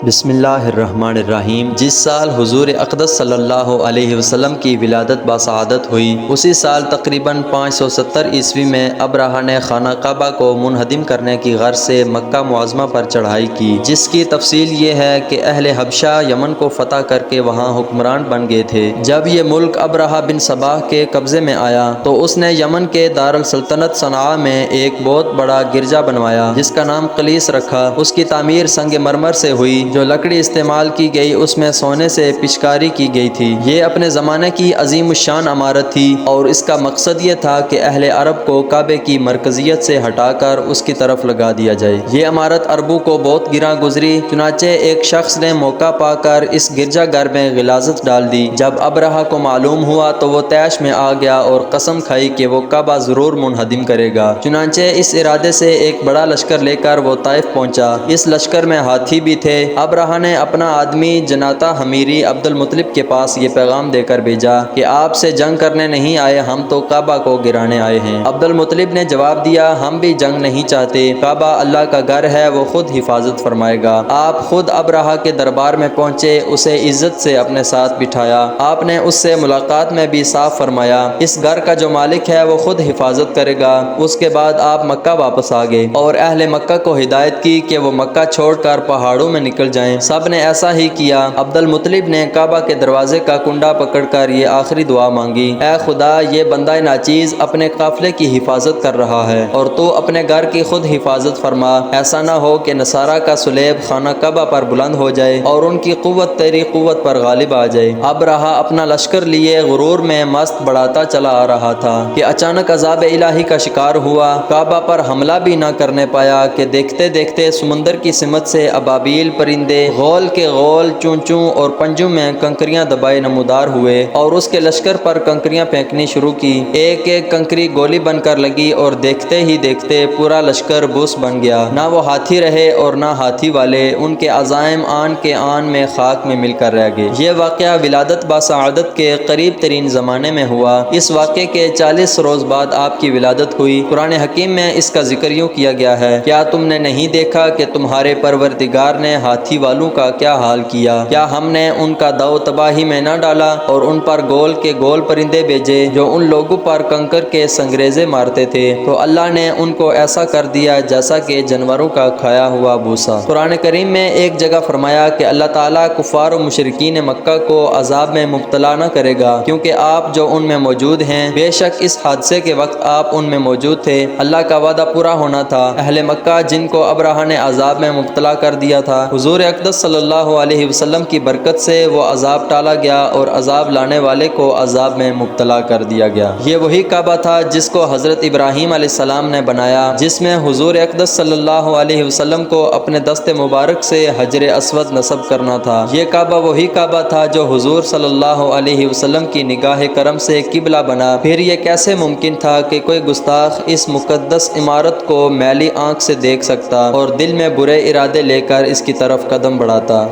بسم اللہ الرحمن الرحیم۔ جس سال حضور اقدس صلی اللہ علیہ وسلم کی ولادت بسعادت ہوئی، اسی سال تقریباً 570 عیسوی میں ابرہہ نے خانہ کعبہ کو منہدم کرنے کی غرض سے مکہ معظمہ پر چڑھائی کی، جس کی تفصیل یہ ہے کہ اہل حبشہ یمن کو فتح کر کے وہاں حکمران بن گئے تھے۔ جب یہ ملک ابرہہ بن صباح کے قبضے میں آیا تو اس نے یمن کے دارالسلطنت صنعاء میں ایک بہت بڑا گرجا بنوایا جس کا نام قلیس رکھا۔ اس کی تعمیر سنگ مرمر سے ہوئی، جو لکڑی استعمال کی گئی اس میں سونے سے پشکاری کی گئی تھی۔ یہ اپنے زمانے کی عظیم الشان عمارت تھی اور اس کا مقصد یہ تھا کہ اہل عرب کو کعبے کی مرکزیت سے ہٹا کر اس کی طرف لگا دیا جائے۔ یہ عمارت عربوں کو بہت گراں گزری، چنانچہ ایک شخص نے موقع پا کر اس گرجا گھر میں غلاظت ڈال دی۔ جب ابرہہ کو معلوم ہوا تو وہ طیش میں آ گیا اور قسم کھائی کہ وہ کعبہ ضرور منہدم کرے گا۔ چنانچہ اس ارادے سے ایک بڑا لشکر لے کر وہ طائف پہنچا۔ اس لشکر میں ہاتھی بھی تھے۔ ابرہہ نے اپنا آدمی جناتہ حمیری عبد المطلب کے پاس یہ پیغام دے کر بھیجا کہ آپ سے جنگ کرنے نہیں آئے، ہم تو کعبہ کو گرانے آئے ہیں۔ عبد المطلب نے جواب دیا، ہم بھی جنگ نہیں چاہتے، کعبہ اللہ کا گھر ہے، وہ خود حفاظت فرمائے گا۔ آپ خود ابرہہ کے دربار میں پہنچے، اسے عزت سے اپنے ساتھ بٹھایا۔ آپ نے اس سے ملاقات میں بھی صاف فرمایا، اس گھر کا جو مالک ہے وہ خود حفاظت کرے گا۔ اس کے بعد آپ مکہ واپس آ گئے اور اہل مکہ کو ہدایت کی کہ وہ مکہ چھوڑ کر پہاڑوں میں نکل جائیں۔ سب نے ایسا ہی کیا۔ عبد المطلب نے کعبہ کے دروازے کا کنڈا پکڑ کر یہ آخری دعا مانگی، اے خدا، یہ بندہ ناچیز اپنے قافلے کی حفاظت کر رہا ہے اور تو اپنے گھر کی خود حفاظت فرما۔ ایسا نہ ہو کہ نصارہ کا صلیب خانہ کعبہ پر بلند ہو جائے اور ان کی قوت تیری قوت پر غالب آ جائے۔ ابرہہ اپنا لشکر لیے غرور میں مست بڑھاتا چلا آ رہا تھا کہ اچانک عذاب الہی کا شکار ہوا۔ کعبہ پر حملہ بھی نہ کرنے پایا کہ دیکھتے دیکھتے سمندر کی سمت سے ابابیل پرندے غول کے غول، چونچوں اور پنجوں میں کنکریاں دبائے نمودار ہوئے اور اس کے لشکر پر کنکریاں پھینکنی شروع کی۔ ایک ایک کنکری گولی بن کر لگی اور دیکھتے ہی دیکھتے پورا لشکر بوس بن گیا۔ نہ وہ ہاتھی رہے اور نہ ہاتھی والے، ان کے عزائم آن کے آن میں خاک میں مل کر رہ گئے۔ یہ واقعہ ولادت بسعادت کے قریب ترین زمانے میں ہوا۔ اس واقعے کے 40 روز بعد آپ کی ولادت ہوئی۔ قرآن حکیم میں اس کا ذکر یوں کیا گیا ہے، کیا تم نے نہیں دیکھا کہ تمہارے پروردگار نے ہاتھی والوں کا کیا حال کیا؟ کیا ہم نے ان کا دو تباہی میں نہ ڈالا اور ان پر گول کے گول پرندے بھیجے جو ان لوگوں پر کنکر کے سنگریزے مارتے تھے، تو اللہ نے ان کو ایسا کر دیا جیسا کہ جانوروں کا کھایا ہوا بھوسا۔ قرآن کریم میں ایک جگہ فرمایا کہ اللہ تعالیٰ کفار و مشرکین مکہ کو عذاب میں مبتلا نہ کرے گا کیونکہ آپ جو ان میں موجود ہیں، بے شک اس حادثے کے وقت آپ ان میں موجود تھے۔ اللہ کا وعدہ پورا ہونا تھا۔ اہل مکہ جن کو ابرہہ نے عذاب میں مبتلا کر دیا تھا، حضور اقدس صلی اللہ علیہ وسلم کی برکت سے وہ عذاب ٹالا گیا اور عذاب لانے والے کو عذاب میں مبتلا کر دیا گیا۔ یہ وہی کعبہ تھا جس کو حضرت ابراہیم علیہ السلام نے بنایا، جس میں حضور اقدس صلی اللہ علیہ وسلم کو اپنے دست مبارک سے حجر اسود نصب کرنا تھا۔ یہ کعبہ وہی کعبہ تھا جو حضور صلی اللہ علیہ وسلم کی نگاہ کرم سے قبلہ بنا۔ پھر یہ کیسے ممکن تھا کہ کوئی گستاخ اس مقدس عمارت کو میلی آنکھ سے دیکھ سکتا اور دل میں برے ارادے لے کر اس کی طرف قدم بڑھاتا؟